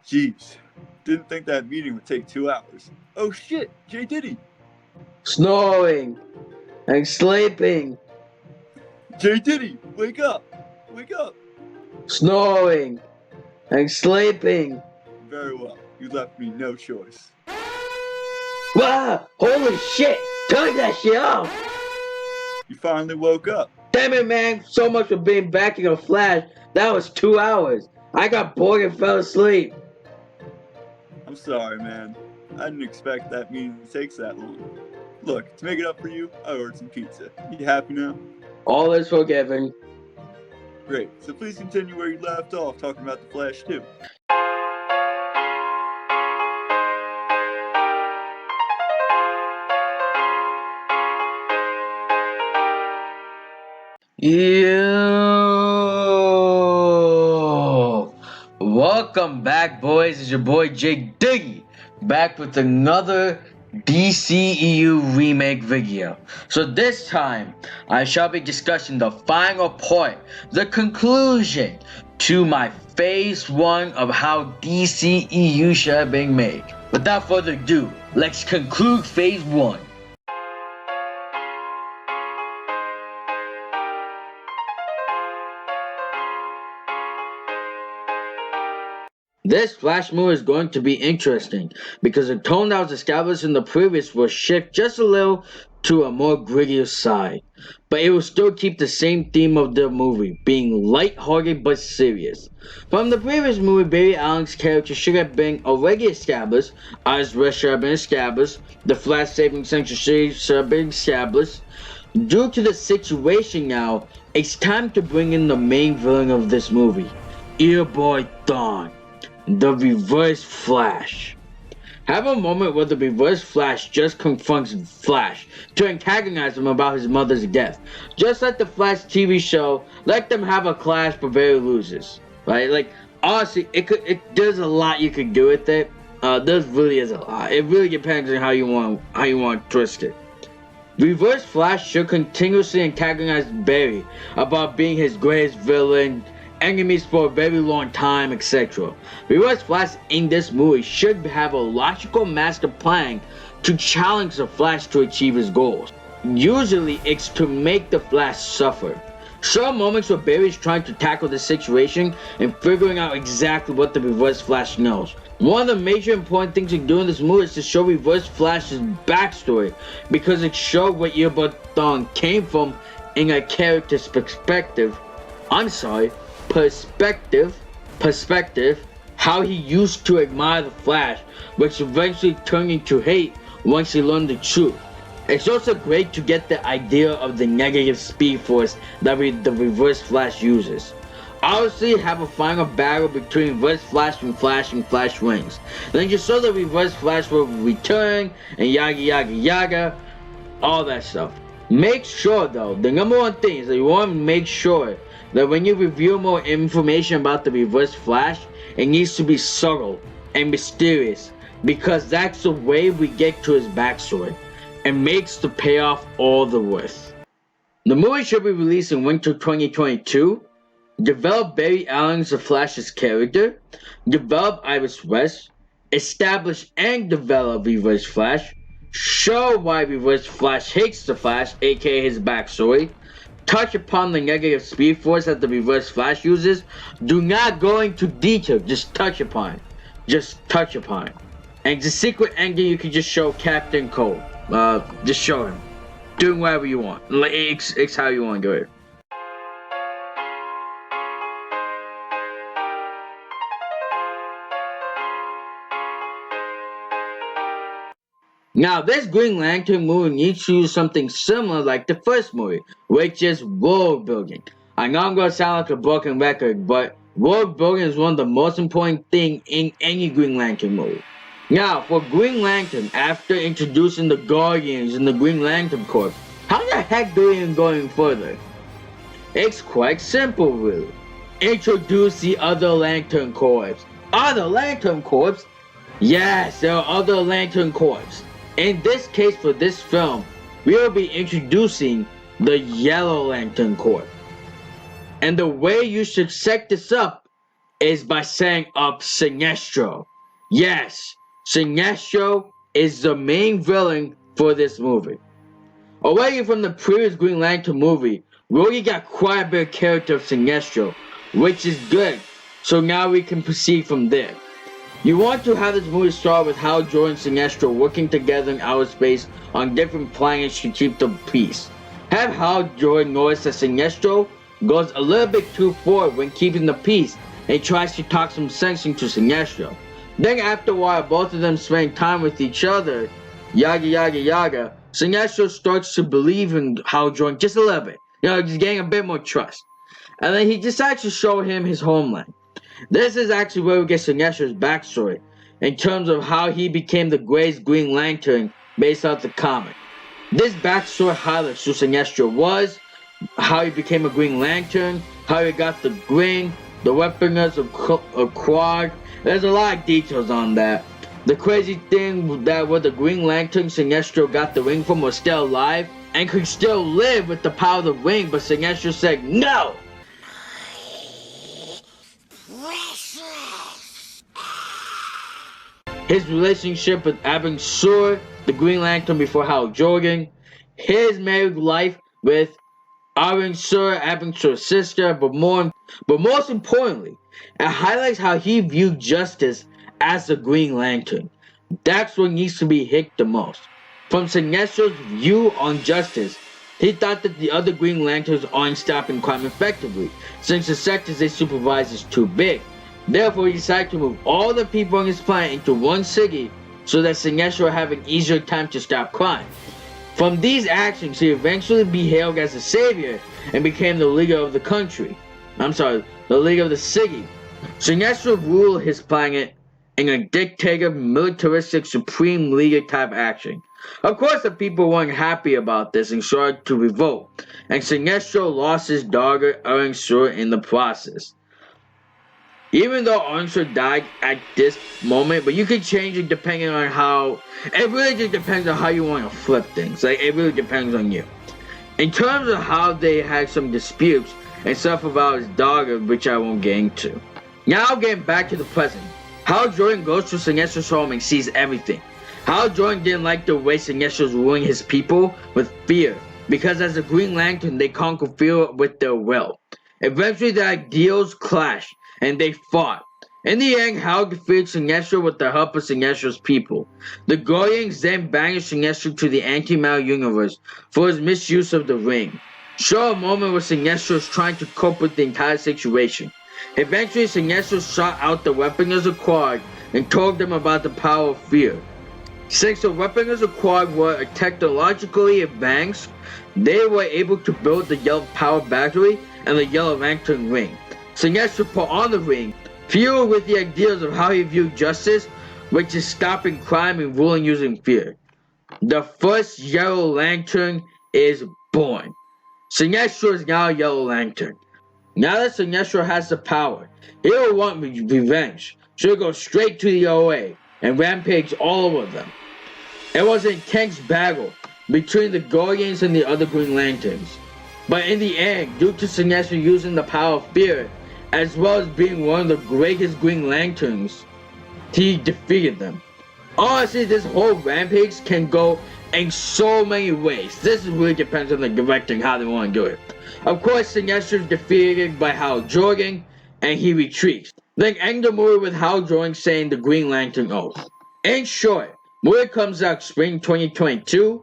Jeez, didn't think that meeting would take 2 hours. Oh shit, J. Diddy! Snoring and sleeping. J. Diddy, wake up! Wake up! Snoring and sleeping. Very well, you left me no choice. Wow! Holy shit! Turn that shit off! You finally woke up. Damn it, man! So much for being back in a flash. That was 2 hours. I got bored and fell asleep. I'm sorry, man. I didn't expect that meeting to take that long. Look, to make it up for you, I ordered some pizza. You happy now? All is forgiven. Great, so please continue where you left off talking about the Flash 2. Yo! Welcome back, boys. It's your boy Jake Diggy, back with another DCEU remake video. So this time, I shall be discussing the final part, the conclusion to my phase 1 of how DCEU should have been made. Without further ado, let's conclude phase 1. This Flash movie is going to be interesting because the tone that was established in the previous will shift just a little to a more grittier side, but it will still keep the same theme of the movie, being lighthearted but serious. From the previous movie, Barry Allen's character should have been already established, Ezra should have been established, the Flash saving Central City should have been established. Due to the situation now, it's time to bring in the main villain of this movie, Earboy Dawn. The Reverse Flash. Have a moment where the Reverse Flash just confronts Flash to antagonize him about his mother's death. Just like the Flash TV show, let them have a clash but Barry loses. Right? Like, honestly, there's a lot you could do with it. There really is a lot. It really depends on how you want to twist it. Reverse Flash should continuously antagonize Barry about being his greatest villain, enemies for a very long time, etc. Reverse Flash in this movie should have a logical master plan to challenge the Flash to achieve his goals. Usually it's to make the Flash suffer. Show moments where Barry is trying to tackle the situation and figuring out exactly what the Reverse Flash knows. One of the major important things to do in this movie is to show Reverse Flash's backstory, because it showed where Earboy Dawn came from in a character's perspective, how he used to admire the Flash, which eventually turned into hate once he learned the truth. It's also great to get the idea of the negative speed force that the Reverse Flash uses. Obviously, have a final battle between Reverse Flash and Flash wins. Then you saw the Reverse Flash will return and yada yada yada, all that stuff. Make sure though, the number one thing is that you want to make sure that when you reveal more information about the Reverse Flash, it needs to be subtle and mysterious, because that's the way we get to his backstory and makes the payoff all the worth. The movie should be released in winter 2022. Develop Barry Allen as the Flash's character, develop Iris West, establish and develop Reverse Flash, show why Reverse Flash hates the Flash, aka his backstory, touch upon the negative speed force that the Reverse Flash uses. Do not go into detail, just touch upon it. And the secret ending, you can just show Captain Cold. Just show him. Doing whatever you want. It's how you want to do it. Now, this Green Lantern movie needs to use something similar like the first movie, which is world building. I know I'm going to sound like a broken record, but world building is one of the most important things in any Green Lantern movie. Now, for Green Lantern, after introducing the Guardians and the Green Lantern Corps, how the heck do we even go any further? It's quite simple, really. Introduce the other Lantern Corps. Other Lantern Corps? Yes, there are other Lantern Corps. In this case, for this film, we will be introducing the Yellow Lantern Corps. And the way you should set this up is by setting up Sinestro. Yes, Sinestro is the main villain for this movie. Already from the previous Green Lantern movie, we already got quite a bit of character of Sinestro, which is good, so now we can proceed from there. You want to have this movie start with Hal Jordan and Sinestro working together in outer space on different planets to keep the peace. Have Hal Jordan notice that Sinestro goes a little bit too forward when keeping the peace and tries to talk some sense into Sinestro. Then after a while, both of them spending time with each other, yaga yaga yaga, Sinestro starts to believe in Hal Jordan just a little bit. Just getting a bit more trust. And then he decides to show him his homeland. This is actually where we get Sinestro's backstory, in terms of how he became the greatest Green Lantern based off the comic. This backstory highlights who Sinestro was, how he became a Green Lantern, how he got the ring, the weapons of Quad. There's a lot of details on that. The crazy thing that with the Green Lantern Sinestro got the ring from was still alive and could still live with the power of the ring, but Sinestro said no! His relationship with Abin Sur, the Green Lantern before Hal Jordan, his married life with Abin Sur's sister, but most importantly, it highlights how he viewed justice as the Green Lantern. That's what needs to be hit the most. From Sinestro's view on justice, he thought that the other Green Lanterns aren't stopping crime effectively, since the sectors they supervise is too big. Therefore, he decided to move all the people on his planet into one city so that Sinestro would have an easier time to stop crime. From these actions, he eventually be hailed as a savior and became the leader of the country. The leader of the city. Sinestro ruled his planet in a dictator, militaristic, supreme leader type action. Of course, the people weren't happy about this and started to revolt, and Sinestro lost his daughter, Sur, in the process. Even though Sur died at this moment, but you can change it depending on how. It really just depends on how you want to flip things. It really depends on you. In terms of how they had some disputes and stuff about his daughter, which I won't get into. Now getting back to the present. Hal Jordan goes to Sinestro's home and sees everything. Hal Jordan didn't like the way Sinestro's ruling his people with fear, because as a Green Lantern, they conquer fear with their will. Eventually, their ideals clashed, and they fought. In the end, Hal defeated Sinestro with the help of Sinestro's people. The Guardians then banished Sinestro to the anti-matter universe for his misuse of the ring. Show a moment where Sinestro is trying to cope with the entire situation. Eventually, Sinestro shot out the weapons of Quad and told them about the power of fear. Since the weapons of Quad were technologically advanced, they were able to build the Yellow Power Battery and the Yellow Lantern Ring. Sinestro put on the ring, fueled with the ideas of how he viewed justice, which is stopping crime and ruling using fear. The first Yellow Lantern is born. Sinestro is now a Yellow Lantern. Now that Sinestro has the power, he will want revenge, so he'll go straight to the OA and rampage all over them. It was an intense battle between the Guardians and the other Green Lanterns. But in the end, due to Sinestro using the power of fear, as well as being one of the greatest Green Lanterns, he defeated them. Honestly, this whole rampage can go in so many ways. This really depends on the directing, how they want to do it. Of course, Sinestro is defeated by Hal Jordan, and he retreats. Then end the movie with Hal Jordan saying the Green Lantern Oath. In short, movie comes out spring 2022,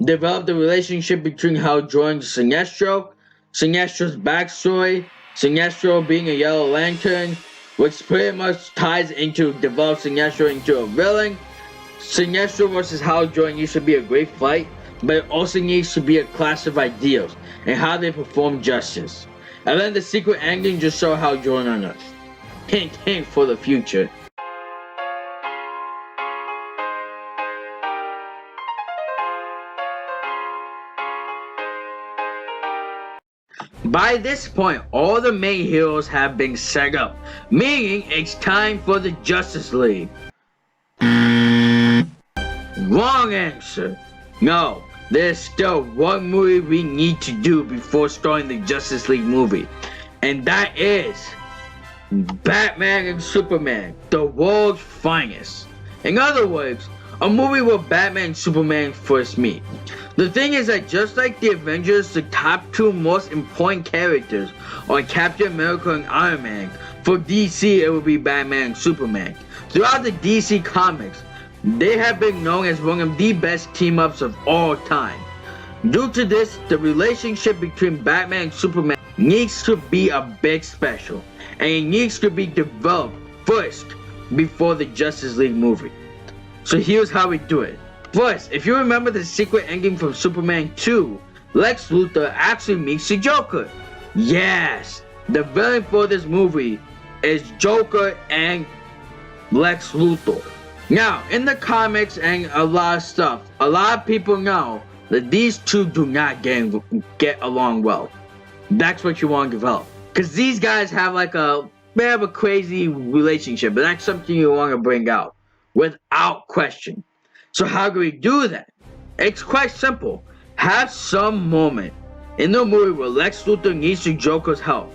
develop the relationship between Hal Jordan and Sinestro, Sinestro's backstory, Sinestro being a Yellow Lantern, which pretty much ties into develop Sinestro into a villain. Sinestro versus Hal Jordan used to be a great fight, but it also needs to be a clash of ideals and how they perform justice. And then the secret ending just show Hal Jordan on Earth. Hint, hint for the future. By this point, all the main heroes have been set up, meaning it's time for the Justice League. Wrong answer. No, there's still one movie we need to do before starting the Justice League movie, and that is Batman and Superman, the world's finest. In other words, a movie where Batman and Superman first meet. The thing is that just like the Avengers, the top two most important characters are Captain America and Iron Man. For DC, it would be Batman and Superman. Throughout the DC comics, they have been known as one of the best team-ups of all time. Due to this, the relationship between Batman and Superman needs to be a big special, and it needs to be developed first before the Justice League movie. So here's how we do it. First, if you remember the secret ending from Superman 2, Lex Luthor actually meets the Joker. Yes, the villain for this movie is Joker and Lex Luthor. Now, in the comics and a lot of stuff, a lot of people know that these two do not get along well. That's what you want to develop. Because these guys have they have a crazy relationship, but that's something you want to bring out without question. So how do we do that? It's quite simple. Have some moment in the movie where Lex Luthor needs the Joker's help.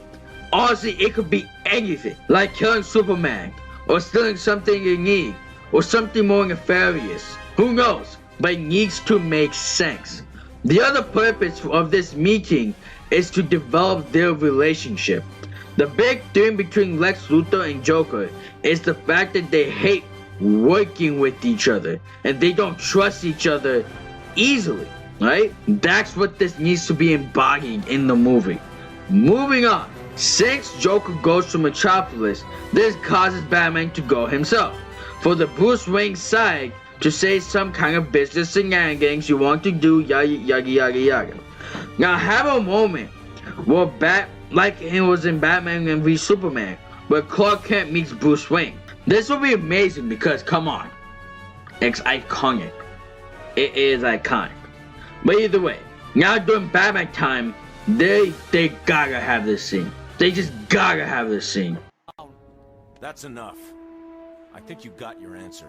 Honestly, it could be anything, like killing Superman, or stealing something you need, or something more nefarious. Who knows? But it needs to make sense. The other purpose of this meeting is to develop their relationship. The big thing between Lex Luthor and Joker is the fact that they hate working with each other and they don't trust each other easily, right? That's what this needs to be embodied in the movie. Moving on. Since Joker goes to Metropolis, this causes Batman to go himself. For the Bruce Wayne side to say some kind of business shenanigans you want to do, yada yada yada yada. Now have a moment where like it was in Batman v Superman, where Clark Kent meets Bruce Wayne. This will be amazing because come on, it's iconic. It is iconic. But either way, now during Batman time, they gotta have this scene. They just gotta have this scene. That's enough. I think you got your answer.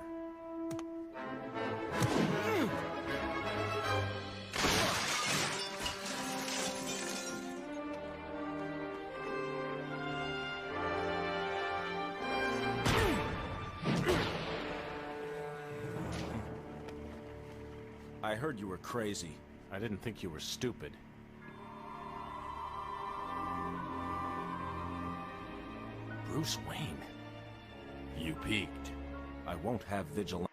I heard you were crazy. I didn't think you were stupid. Bruce Wayne. You peaked. I won't have vigilance.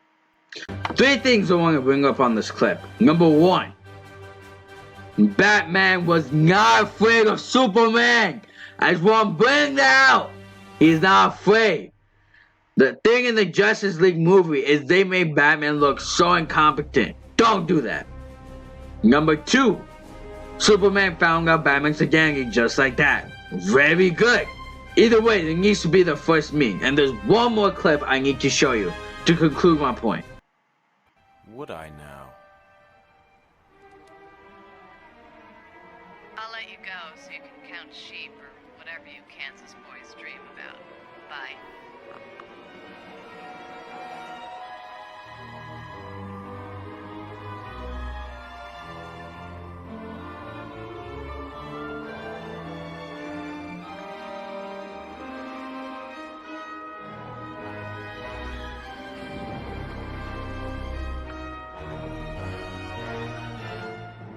3 things I want to bring up on this clip. Number 1. Batman was not afraid of Superman. I just want to bring that out. He's not afraid. The thing in the Justice League movie is they made Batman look so incompetent. Don't do that. Number 2. Superman found out Batman's identity just like that. Very good. Either way, it needs to be the first meet. And there's one more clip I need to show you to conclude my point. Would I now? I'll let you go so you can count sheep or whatever you Kansas boys dream about. Bye.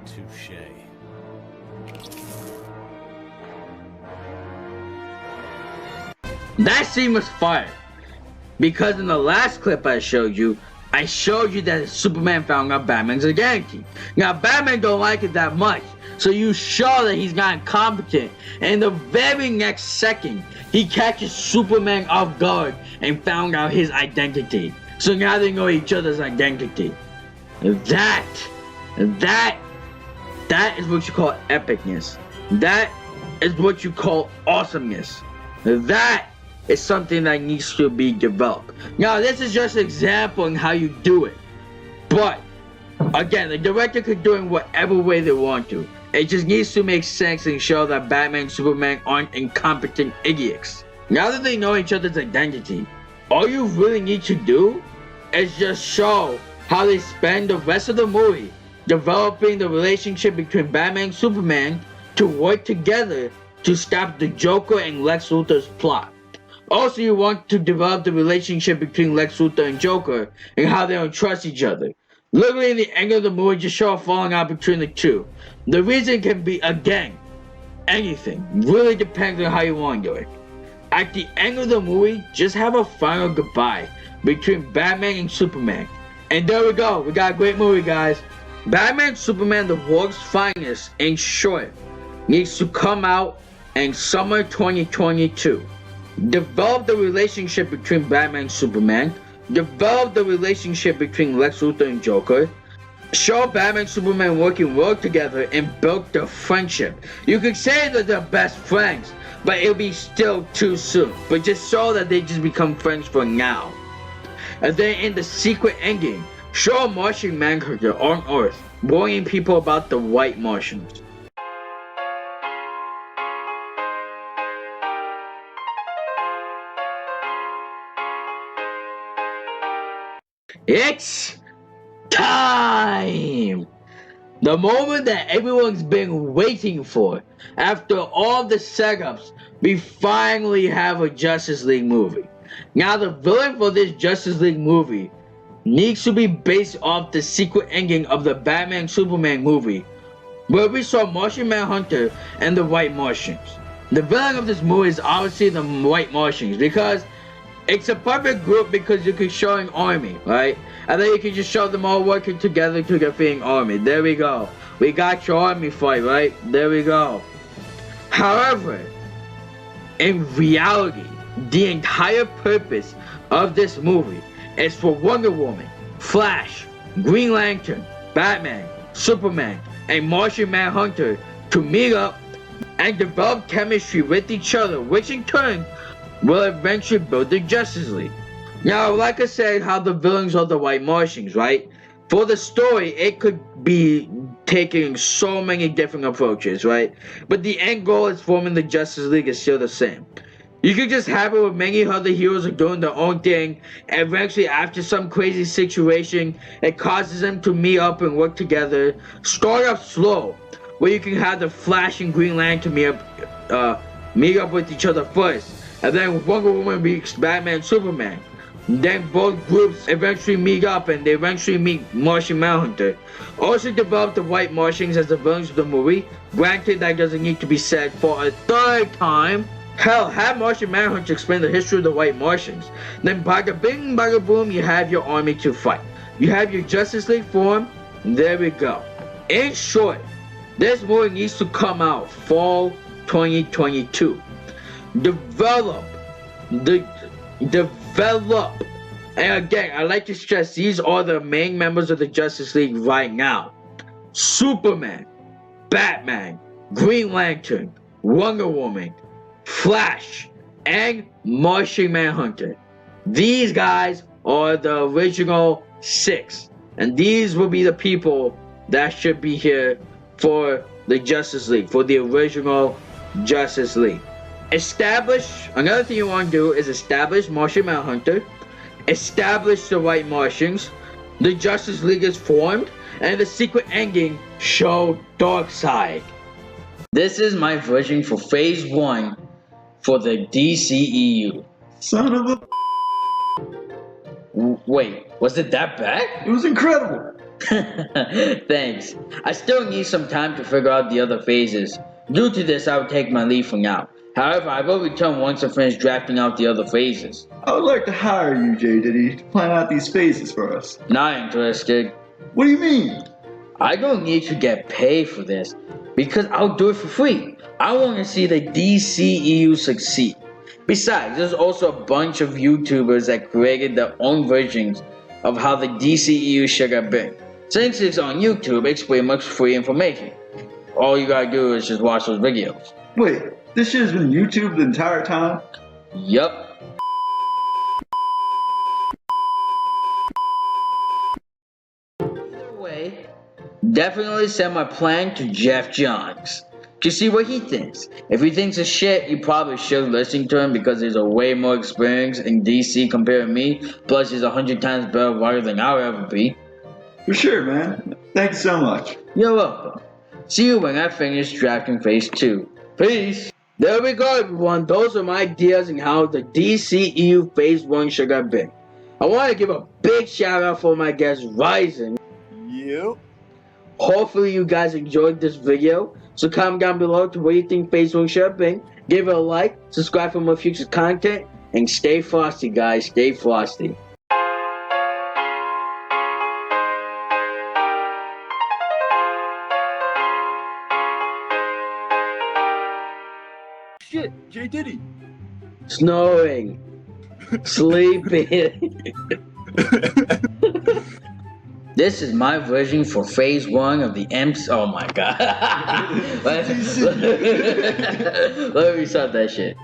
Touche. That scene was fire. Because in the last clip I showed you that Superman found out Batman's identity. Now Batman don't like it that much, so you show that he's not incompetent. And the very next second, he catches Superman off guard and found out his identity. So now they know each other's identity. That is what you call epicness. That is what you call awesomeness. That is something that needs to be developed. Now, this is just an example on how you do it. But, again, the director could do it in whatever way they want to. It just needs to make sense and show that Batman and Superman aren't incompetent idiots. Now that they know each other's identity, all you really need to do is just show how they spend the rest of the movie developing the relationship between Batman and Superman to work together to stop the Joker and Lex Luthor's plot. Also, you want to develop the relationship between Lex Luthor and Joker and how they don't trust each other. Literally, in the end of the movie, just show a falling out between the two. The reason can be, again, anything. Really depends on how you want to do it. At the end of the movie, just have a final goodbye between Batman and Superman. And there we go. We got a great movie, guys. Batman Superman, the world's finest, in short, needs to come out in summer 2022. Develop the relationship between Batman and Superman. Develop the relationship between Lex Luthor and Joker. Show Batman and Superman working well together and build their friendship. You could say that they're best friends, but it'll be still too soon. But just show that they just become friends for now. And then in the secret ending, show a Martian Manhunter on Earth warning people about the White Martians. It's time! The moment that everyone's been waiting for. After all the setups, we finally have a Justice League movie. Now the villain for this Justice League movie needs to be based off the secret ending of the Batman Superman movie, where we saw Martian Manhunter and the White Martians. The villain of this movie is obviously the White Martians because it's a perfect group because you can show an army, right? And then you can just show them all working together to defeat an army. There we go. We got your army fight, right? There we go. However, in reality, the entire purpose of this movie is for Wonder Woman, Flash, Green Lantern, Batman, Superman, and Martian Manhunter to meet up and develop chemistry with each other, which in turn will eventually build the Justice League. Now, like I said, how the villains are the White Martians, right? For the story, it could be taking so many different approaches, right? But the end goal is forming the Justice League is still the same. You could just have it with many other heroes are doing their own thing, and eventually after some crazy situation, it causes them to meet up and work together. Start off slow, where you can have the Flash and Green Lantern meet up with each other first, and then Wonder Woman meets Batman and Superman. Then both groups eventually meet up and they eventually meet Martian Manhunter. Also develop the White Martians as the villains of the movie. Granted, that doesn't need to be said for a third time. Hell, have Martian Manhunter explain the history of the White Martians. Then bada bing, bada boom, you have your army to fight. You have your Justice League form, and there we go. In short, this movie needs to come out fall 2022. Develop. And again, I like to stress these are the main members of the Justice League right now. Superman, Batman, Green Lantern, Wonder Woman, Flash, and Martian Manhunter. These guys are the original 6. And these will be the people that should be here for the Justice League, for the original Justice League. Another thing you want to do is establish Martian Manhunter, establish the White Martians, the Justice League is formed, and the secret ending show Darkseid. This is my version for Phase 1 for the DCEU. Son of a... Wait, was it that bad? It was incredible. Thanks. I still need some time to figure out the other phases. Due to this, I will take my leave for now. However, I will return once I finish drafting out the other phases. I would like to hire you, J. Diddy, to plan out these phases for us. Not interested. What do you mean? I don't need to get paid for this, because I'll do it for free. I want to see the DCEU succeed. Besides, there's also a bunch of YouTubers that created their own versions of how the DCEU should have been. Since it's on YouTube, it's pretty much free information. All you gotta do is just watch those videos. Wait, this shit has been YouTube the entire time? Yup. Either way, definitely send my plan to Jeff Johns to see what he thinks. If he thinks it's shit, you probably should listen to him because he's a way more experience in DC compared to me. Plus, he's 100 times better writer than I'll ever be. For sure, man. Thanks so much. You're welcome. See you when I finish drafting Phase 2. Peace! There we go, everyone. Those are my ideas on how the DCEU Phase 1 should have been. I want to give a big shout out for my guest, Raizen. Yep. Hopefully you guys enjoyed this video. So comment down below to what you think Phase 1 should have been. Give it a like, subscribe for more future content, and stay frosty, guys. Stay frosty. Shit, J Diddy. Snoring. Sleeping. This is my version for Phase 1 of the MC. Oh my god. Let me stop that shit.